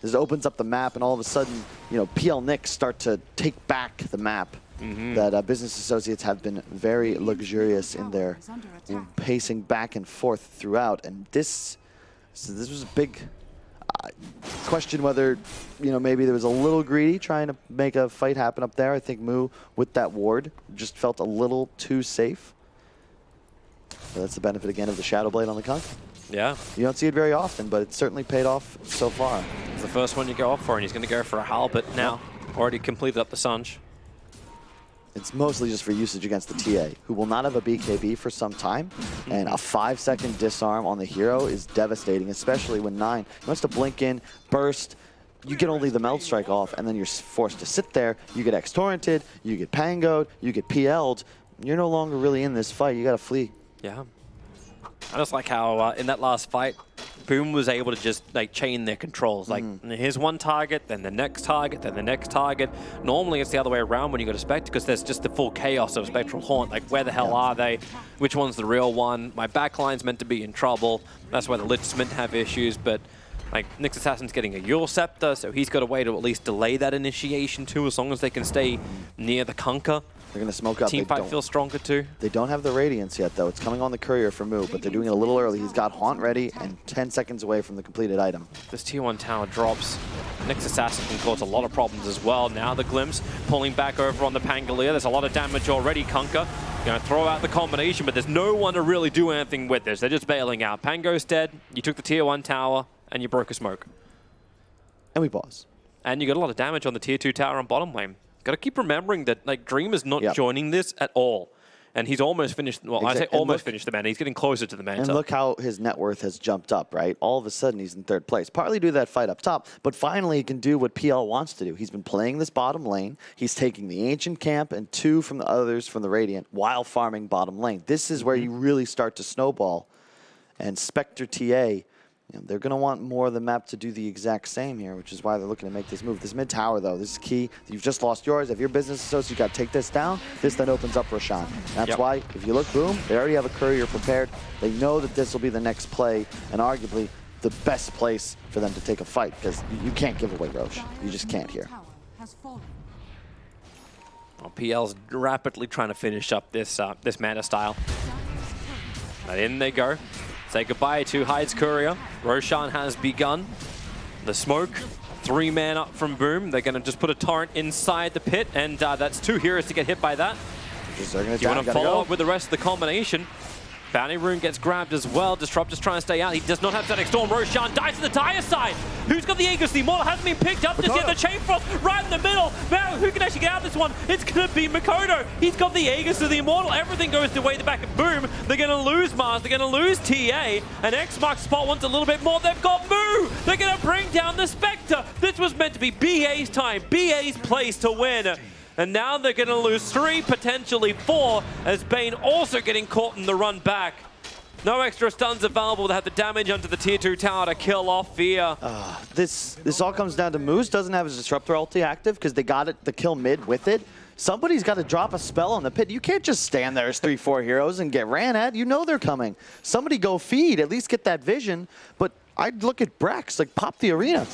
This opens up the map, and all of a sudden, you know, PL Nyx start to take back the map. That Business Associates have been very luxurious in their pacing back and forth throughout, and this was a big question whether, you know, maybe there was a little greedy trying to make a fight happen up there. I think MoOz with that ward just felt a little too safe. So that's the benefit again of the Shadow Blade on the Kunkka. Yeah. You don't see it very often, but it's certainly paid off so far. It's the first one you go off for, and he's going to go for a halberd now. Already completed up the Sunj. It's mostly just for usage against the TA, who will not have a BKB for some time, and a 5-second disarm on the hero is devastating, especially when 9 he wants to blink in, burst, you get only the meld strike off, and then you're forced to sit there. You get X-torrented, you get pangoed, you get PL'd. You're no longer really in this fight. You gotta flee. Yeah. I just like how in that last fight, BOOM was able to just like chain their controls. Like here's one target, then the next target, then the next target. Normally it's the other way around when you go to Spectre because there's just the full chaos of Spectral Haunt. Like where the hell are they? Which one's the real one? My backline's meant to be in trouble. That's why the Lich's meant to have issues, but like Nyx Assassin's getting a Yule Scepter, so he's got a way to at least delay that initiation too, as long as they can stay near the Kunkka. They're going to smoke up. Team fight feels stronger too. They don't have the Radiance yet, though. It's coming on the Courier for Moo, but they're doing it a little early. He's got Haunt ready and 10 seconds away from the completed item. This Tier 1 tower drops. Nyx Assassin can cause a lot of problems as well. Now the Glimpse pulling back over on the Pangolier. There's a lot of damage already. Kunkka going to throw out the combination, but there's no one to really do anything with this. They're just bailing out. Pango's dead. You took the Tier 1 tower, and you broke a smoke. And we pause. And you got a lot of damage on the Tier 2 tower on bottom lane. Got to keep remembering that like Dream is not joining this at all. And he's almost finished, well, I say almost finished the Manta. He's getting closer to the Manta. And look how his net worth has jumped up, right? All of a sudden, he's in 3rd place. Partly due to that fight up top, but finally he can do what PL wants to do. He's been playing this bottom lane. He's taking the Ancient Camp and 2 from the others from the Radiant while farming bottom lane. This is where you really start to snowball. And Spectre TA, they're going to want more of the map to do the exact same here, which is why they're looking to make this move. This mid tower, though, this is key. You've just lost yours. If you're business associate, you got to take this down. This then opens up Roshan. That's why, if you look, BOOM, they already have a Courier prepared. They know that this will be the next play, and arguably the best place for them to take a fight, because you can't give away Rosh. You just can't here. Well, PL's rapidly trying to finish up this this Manta style. And in they go. Say goodbye to Hyde's Courier. Roshan has begun. The smoke, 3 man up from BOOM. They're going to just put a torrent inside the pit, and that's 2 heroes to get hit by that. Do you want to follow up with the rest of the combination? Bounty Rune gets grabbed as well. Disrupt just trying to stay out. He does not have Static Storm. Roshan dies to the dire side. Who's got the Aegis? The Immortal hasn't been picked up just yet. The Chain Frost right in the middle. Now, who can actually get out of this one? It's going to be Mikoto. He's got the Aegis of the Immortal. Everything goes the way the back of BOOM. They're going to lose Mars. They're going to lose TA. And X marks spot wants a little bit more. They've got Moo. They're going to bring down the Spectre. This was meant to be BA's time. BA's place to win. And now they're going to lose 3, potentially 4, as Bane also getting caught in the run back. No extra stuns available to have the damage onto the Tier 2 tower to kill off Fear. This all comes down to MoOz doesn't have his Disruptor ulti active because they got it the kill mid with it. Somebody's got to drop a spell on the pit. You can't just stand there as 3-4 heroes and get ran at. You know they're coming. Somebody go feed, at least get that vision. But I'd look at Brax, like pop the arena.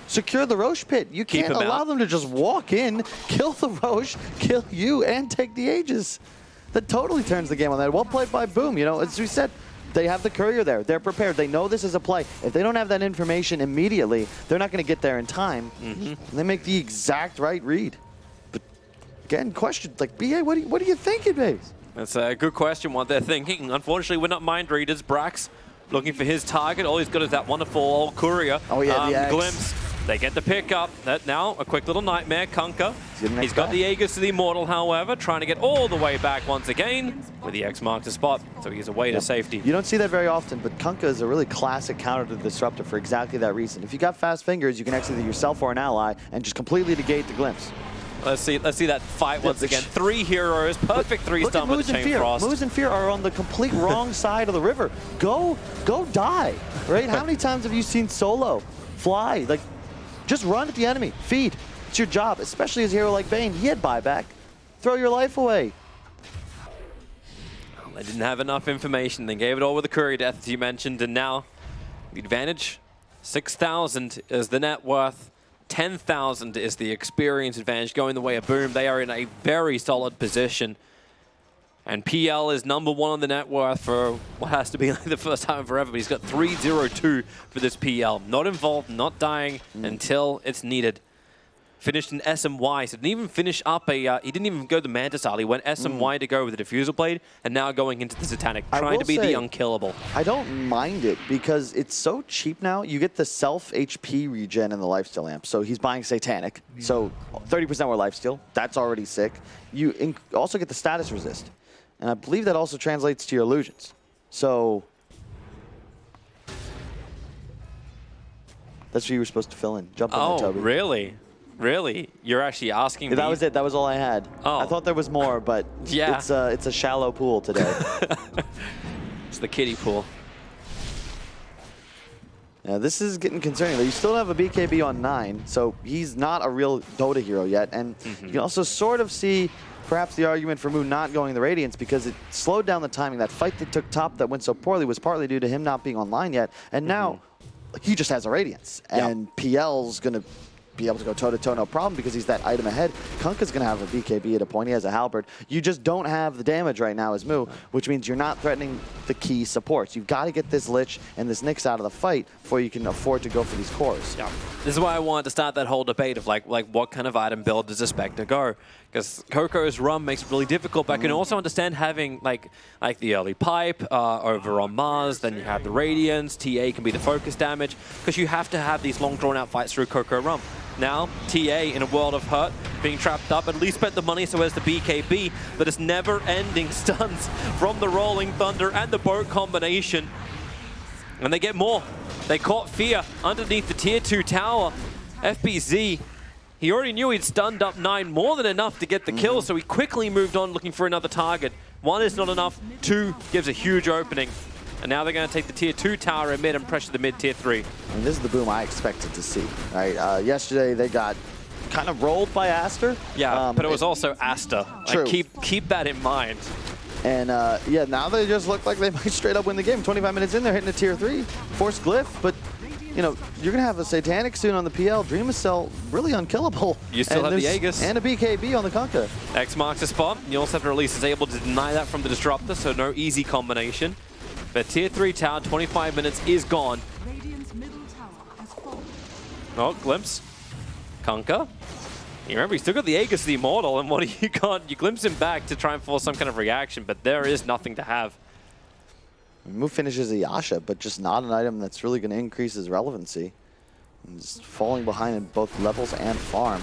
Secure the Roche pit. You can't allow them to just walk in, kill the Roche, kill you, and take the Aegis. That totally turns the game on that. Well played by BOOM. You know, as we said, they have the Courier there. They're prepared. They know this is a play. If they don't have that information immediately, they're not going to get there in time. And they make the exact right read. But again, question, like, BA, what are you thinking, babe? That's a good question, what they're thinking. Unfortunately, we're not mind readers. Brax looking for his target. All he's got is that wonderful old Courier. Oh, yeah, the X. Glimpse. They get the pick up. That now, a quick little nightmare. Kunkka. He's got the Aegis to the Immortal, however, trying to get all the way back once again with the X marked a spot, so he's away to safety. You don't see that very often, but Kunkka is a really classic counter to the Disruptor for exactly that reason. If you got fast fingers, you can exit yourself or an ally and just completely negate the Glimpse. Let's see that fight once again. 3 heroes, perfect 3-stun with the Chain Frost. MoOz and Fear are on the complete wrong side of the river. Go die, right? How many times have you seen Solo fly? Like, just run at the enemy, feed. It's your job, especially as a hero like Bane. He had buyback. Throw your life away. Well, they didn't have enough information. They gave it all with the Courier death, as you mentioned, and now the advantage, 6,000 is the net worth. 10,000 is the experience advantage going the way of BOOM. They are in a very solid position. And PL is #1 on the net worth for what has to be like the first time forever. But he's got 3-0-2 for this PL. Not involved, not dying until it's needed. Finished in SMY, so didn't even finish up a, he didn't even go the Manta style. He went SMY to go with the Diffusal Blade, and now going into the Satanic, trying to be the unkillable. I don't mind it because it's so cheap now. You get the self HP regen in the lifesteal amp. So he's buying Satanic, so 30% more lifesteal. That's already sick. You also get the status resist, and I believe that also translates to your illusions. So That's what you were supposed to fill in. Jump on there, Toby. Really? Really? You're actually asking me? That was it. That was all I had. Oh. I thought there was more, but yeah. it's a shallow pool today. It's the kiddie pool. Yeah, this is getting concerning. You still have a BKB on 9, so he's not a real Dota hero yet. And you can also sort of see perhaps the argument for Moon not going the Radiance because it slowed down the timing. That fight that took top that went so poorly was partly due to him not being online yet. And now he just has a Radiance. And PL's going to be able to go toe-to-toe no problem because he's that item ahead. Kunkka's going to have a BKB at a point. He has a halberd. You just don't have the damage right now as Moo, which means you're not threatening the key supports. You've got to get this Lich and this Nyx out of the fight before you can afford to go for these cores. Yeah. This is why I wanted to start that whole debate of like what kind of item build does a Spectre go? Because Coco's run makes it really difficult, but I can also understand having like the early pipe over on Mars, then you have the Radiance, TA can be the focus damage, because you have to have these long drawn-out fights through Coco run. Now, TA, in a world of hurt, being trapped up, at least spent the money so as the BKB, but it's never-ending stuns from the Rolling Thunder and the boat combination. And they get more. They caught Fear underneath the Tier 2 tower. FBZ, he already knew he'd stunned up 9, more than enough to get the kill, so he quickly moved on looking for another target. 1 is not enough, 2 gives a huge opening. And now they're going to take the Tier 2 tower in mid and pressure the mid Tier 3. And this is the Boom I expected to see. Right? Yesterday they got kind of rolled by Aster. Yeah, but it was also Aster. True. Like, keep that in mind. And yeah, now they just look like they might straight up win the game. 25 minutes in, they're hitting a Tier 3. Force Glyph, but you know, you're going to have a Satanic soon on the PL. Dreamocel, really unkillable. You still have the Aegis. And a BKB on the Kunkka. X marks the spot. You also have to release is able to deny that from the Disruptor, so no easy combination. But Tier 3 tower, 25 minutes is gone. Radiant's middle tower has fallen. Oh, glimpse. Kunkka. You remember, he's still got the Aegis, the Immortal, and what do you got? You glimpse him back to try and force some kind of reaction, but there is nothing to have. Move finishes a Yasha, but just not an item that's really going to increase his relevancy. He's falling behind in both levels and farm.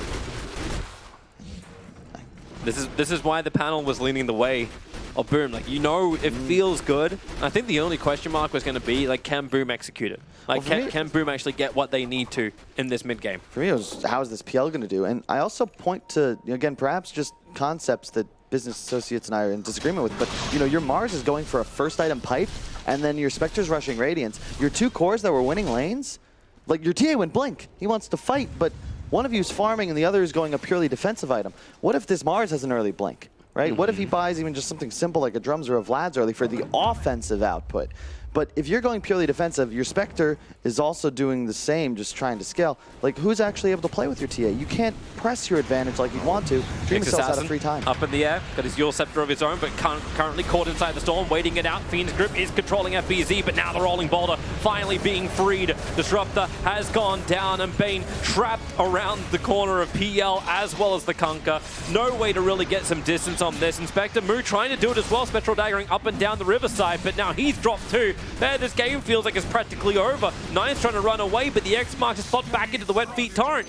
This is why the panel was leaning the way of Boom. Like, you know, it feels good. I think the only question mark was going to be, like, can Boom execute it? Like, well, can Boom actually get what they need to in this mid game? For me, it was, how is this PL going to do? And I also point to, again, perhaps just concepts that business associates and I are in disagreement with. But, you know, your Mars is going for a first item pipe, and then your Spectre's rushing Radiance. Your 2 cores that were winning lanes, like, your TA went Blink. He wants to fight, but one of you is farming and the other is going a purely defensive item. What if this Mars has an early Blink? Right? What if he buys even just something simple like a Drums or a Vlad's early for the offensive output? But if you're going purely defensive, your Spectre is also doing the same, just trying to scale. Like, who's actually able to play with your TA? You can't press your advantage like you want to. Dreamocel's out of free time. Up in the air, got his Yule Scepter of his own, but currently caught inside the storm, waiting it out. Fiend's Grip is controlling FBZ, but now the Rolling Boulder finally being freed. Disruptor has gone down, and Bane trapped around the corner of PL as well as the Kunkka. No way to really get some distance on this. Inspector Moo trying to do it as well, Spectral daggering up and down the riverside, but now he's dropped too. Man, this game feels like it's practically over. Nine's trying to run away, but the X marks his spot back into the wet feet torrent.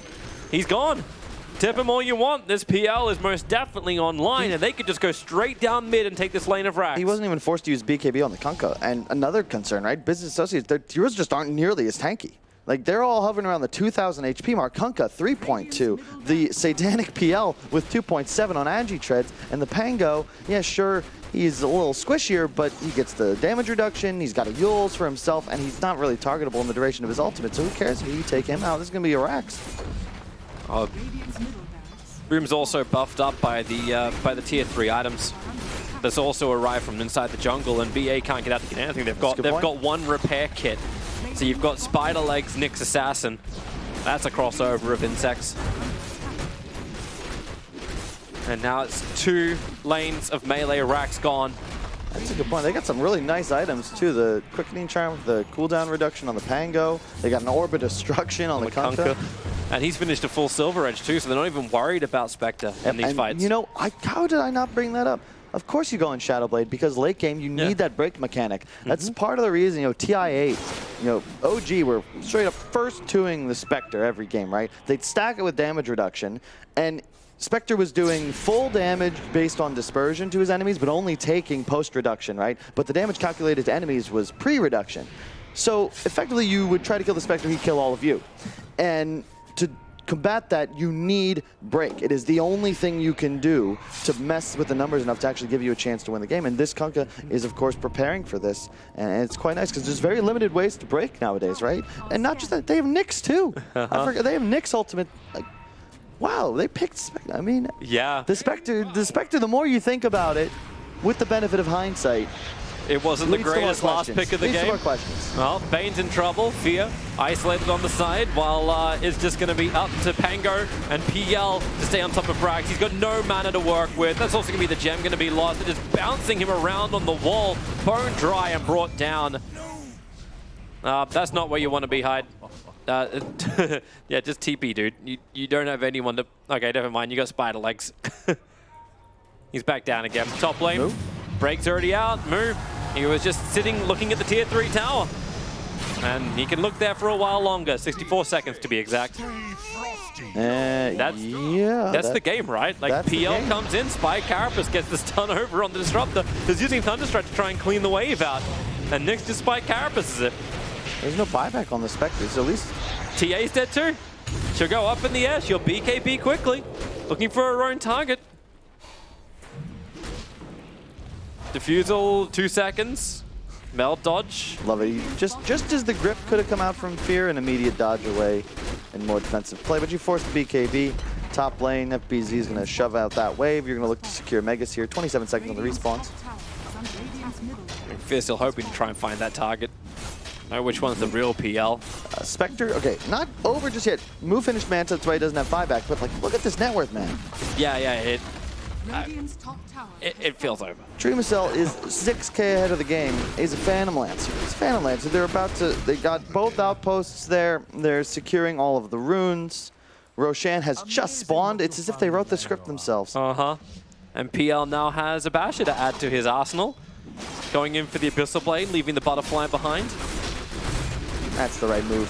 He's gone. Tip him all you want. This PL is most definitely online, and they could just go straight down mid and take this lane of Brax. He wasn't even forced to use BKB on the Kunkka. And another concern, right? Business associates, their heroes just aren't nearly as tanky. Like, they're all hovering around the 2,000 HP mark. Kunkka, 3.2. The Satanic PL with 2.7 on Agi Treads. And the Pango, yeah, sure, he's a little squishier, but he gets the damage reduction. He's got a Yules for himself, and he's not really targetable in the duration of his ultimate. So who cares if you take him out? This is going to be a Rax. Boom's also buffed up by the Tier 3 items. That's also arrived from inside the jungle, and BA can't get out to get anything. They've got 1 repair kit. So you've got Spider Legs, Nyx Assassin. That's a crossover of insects. And now it's 2 lanes of melee Rax gone. That's a good point. They got some really nice items too. The Quickening Charm, the cooldown reduction on the Pango. They got an Orb of Destruction on the Kunkka. And he's finished a full Silver Edge too, so they're not even worried about Spectre in these fights. You know, how did I not bring that up? Of course you go in Shadowblade, because late game you need that break mechanic. That's part of the reason, you know, TI8, you know, OG were straight up first 2ing the Spectre every game, right? They'd stack it with damage reduction, and Spectre was doing full damage based on dispersion to his enemies, but only taking post-reduction, right? But the damage calculated to enemies was pre-reduction. So effectively, you would try to kill the Spectre, he'd kill all of you. And to combat that, you need break. It is the only thing you can do to mess with the numbers enough to actually give you a chance to win the game. And this Kunkka is, of course, preparing for this. And it's quite nice because there's very limited ways to break nowadays, right? And not just that, they have Nyx too. I forgot, they have Nyx ultimate. Like, wow, they picked Spectre. I mean, yeah. The Spectre, the more you think about it, with the benefit of hindsight, it wasn't the greatest last pick of the game. More questions. Well, Bane's in trouble. Fear isolated on the side, while it's just going to be up to Pango and PL to stay on top of Brax. He's got no mana to work with. That's also going to be the gem going to be lost. They're just bouncing him around on the wall, bone dry and brought down. That's not where you want to be, Hyde. Yeah, just TP, dude. You don't have anyone to... Okay, never mind. You got spider legs. He's back down again. Top lane. Move. Break's already out. Move. He was just sitting, looking at the tier 3 tower. And he can look there for a while longer. 64 seconds to be exact. That's the game, right? Like, PL comes in, Spy Carapace gets the stun over on the Disruptor. He's using Thunderstrike to try and clean the wave out. And Nyx just Spy Carapaces it. There's no buyback on the Spectre, so at least... TA's dead too. She'll go up in the air. She'll BKB quickly. Looking for her own target. Diffusal, 2 seconds. Meld dodge. Love it. Just as the grip could have come out from Fear, an immediate dodge away and more defensive play. But you forced the BKB. Top lane, FBZ is going to shove out that wave. You're going to look to secure Megas here. 27 seconds on the respawns. Fear still hoping to try and find that target. Know which one's the real PL. Spectre, okay, not over just yet. Move finished Manta, that's why he doesn't have buyback. But like, look at this net worth, man. Yeah, it feels over. Dreamocel is 6K ahead of the game. He's a Phantom Lancer. He's a Phantom Lancer. They're about to, they got both outposts there. They're securing all of the runes. Roshan has just spawned. It's as if they wrote the script themselves. And PL now has a Basher to add to his arsenal. Going in for the Abyssal Blade, leaving the Butterfly behind. That's the right move.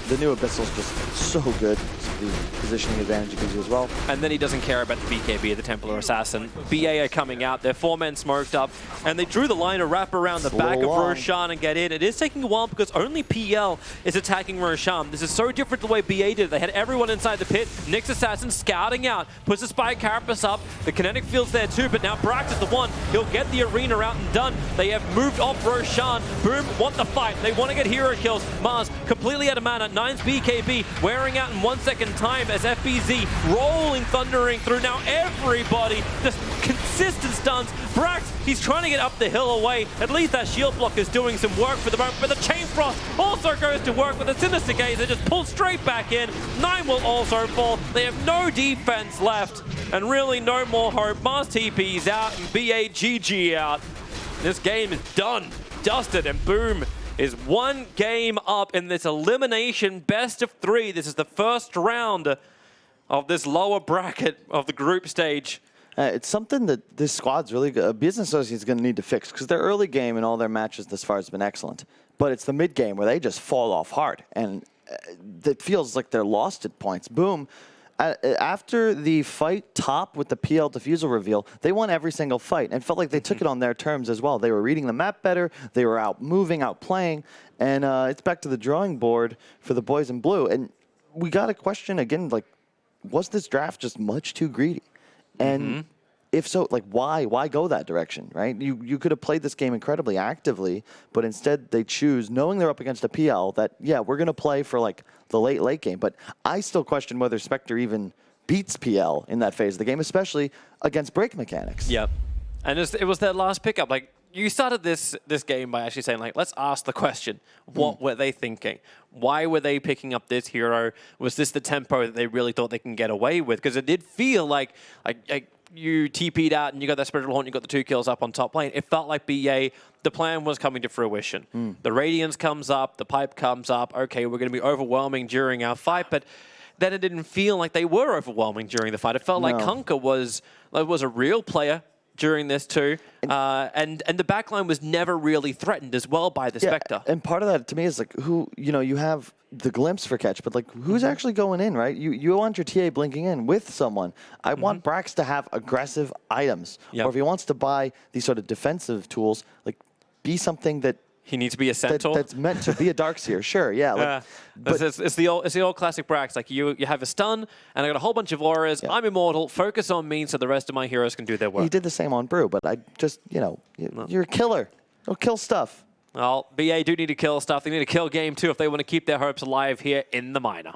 The new Abyssal's just so good. The positioning advantage it gives you as well. And then he doesn't care about the BKB, the Templar Assassin. BA are coming out, they're 4 men smoked up, and they drew the line to wrap around the back of Roshan and get in. It is taking a while because only PL is attacking Roshan. This is so different the way BA did. They had everyone inside the pit. Nyx Assassin scouting out, puts the Spy Carapace up. The kinetic field's there too, but now Brax is the one. He'll get the arena out and done. They have moved off Roshan. Boom want the fight. They want to get hero kills. MoOz completely out of mana. 9's BKB wearing out in 1 second time as FBZ rolling, thundering through now everybody. Just consistent stuns. Brax, he's trying to get up the hill away. At least that shield block is doing some work for the moment, but the Chain Frost also goes to work with the Sinister Gaze. They just pull straight back in. 9 will also fall. They have no defense left and really no more hope. MoOz TP's out and BA GG out. This game is done, dusted, and Boom is 1 game up in this elimination best of 3. This is the first round of this lower bracket of the group stage. It's something that this squad's really good. Business Associates is going to need to fix because their early game in all their matches thus far has been excellent. But it's the mid game where they just fall off hard. And it feels like they're lost at points. Boom. After the fight top with the PL Diffusal reveal, they won every single fight and felt like they took it on their terms as well. They were reading the map better, they were out moving, out playing, and it's back to the drawing board for the boys in blue. And we got a question again, like, was this draft just much too greedy? And if so, like, why go that direction, right? You could have played this game incredibly actively, but instead they choose, knowing they're up against a PL, that, yeah, we're going to play for, like, the late game. But I still question whether Spectre even beats PL in that phase of the game, especially against break mechanics. Yep. And it was their last pickup. Like, you started this game by actually saying, like, let's ask the question. What were they thinking? Why were they picking up this hero? Was this the tempo that they really thought they can get away with? Because it did feel like you TP'd out and you got that Spiritual Haunt, you got the 2 kills up on top lane. It felt like BA, the plan was coming to fruition. The Radiance comes up, the Pipe comes up. Okay, we're going to be overwhelming during our fight, but then it didn't feel like they were overwhelming during the fight. It felt like Kunkka was a real player during this too, and the backline was never really threatened as well by the Spectre. And part of that to me is like, who, you have the glimpse for catch, but like, who's actually going in, right? You want your TA blinking in with someone. I want Brax to have aggressive items, or if he wants to buy these sort of defensive tools, like, be something that He needs to be a centaur. That's meant to be a Darkseer, sure, yeah. Like, it's the old classic Brax. Like you have a stun, and I got a whole bunch of auras. Yeah. I'm immortal. Focus on me, so the rest of my heroes can do their work. He did the same on Brew, but I just, you know, you're a killer. Go kill stuff. Well, BA do need to kill stuff. They need to kill game 2 if they want to keep their hopes alive here in the minor.